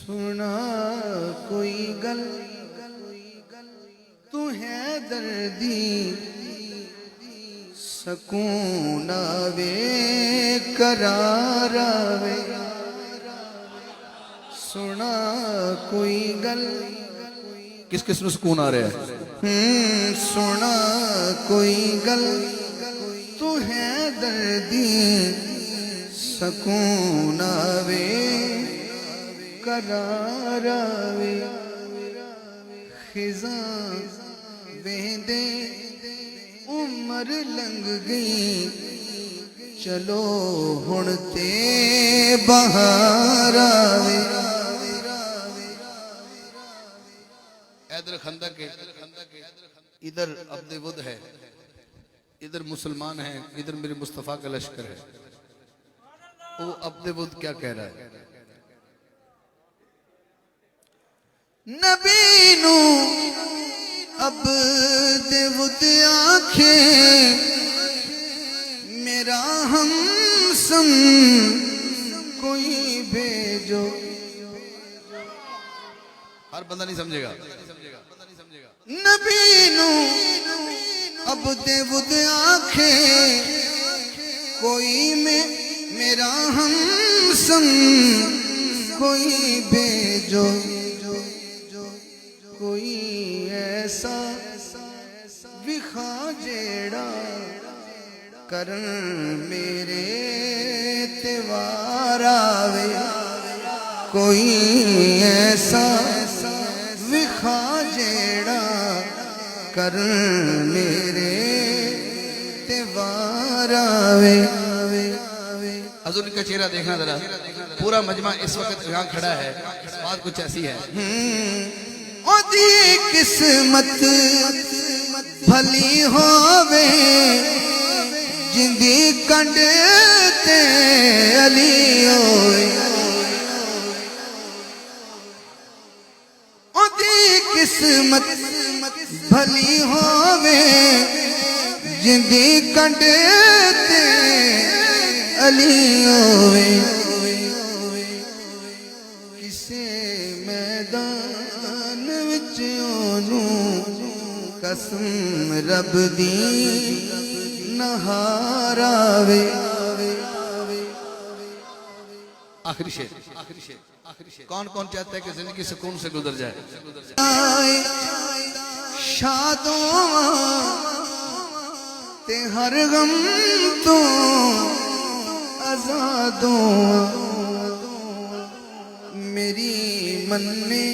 سنا کوئی گل تو ہے دردی سکون آوے قرار آوے سنا کوئی گل کس کس نو سکون آ رہا ہے سنا کوئی گل تو ہے دردی سکون آوے قرار آوے خزاں ویندے عمر لنگ گئی چلو ہن تے بہار آوے ادھر خندق ہے ادھر عبد ود ہے ادھر مسلمان ہیں ادھر میرے مصطفیٰ کا لشکر ہے وہ عبد ود کیا کہہ رہا ہے نبی نو عبد ود آنکھیں میرا ہمسم کوئی بھیجو ہر بندہ نہیں سمجھے گا نبی نو عبد ود آنکھیں کوئی میرا ہمسم کوئی بھیجو کوئی ایسا وکھا جیڑا کرن میرے تیوار آوے کوئی ایسا وکھا جیڑا کرن میرے تیوار آوے حضور کا چہرہ دیکھنا ذرا پورا مجمع اس وقت یہاں کھڑا ہے بات کچھ ایسی ہے اودی قسمت بھلی ہووے جندی کنڈ تے علی ہوئے اودی قسمت بھلی ہووے جندی کنڈ تے علی ہوئے کسے میدان وچ اونوں قسم رب دی نہار آوے آخری شعر کون کون چاہتا ہے کہ زندگی سکون سے گزر جائے شادوں تے ہر غم تو آزادوں میری مننے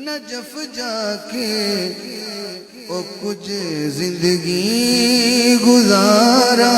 نجف جا کے او کچھ زندگی گزارا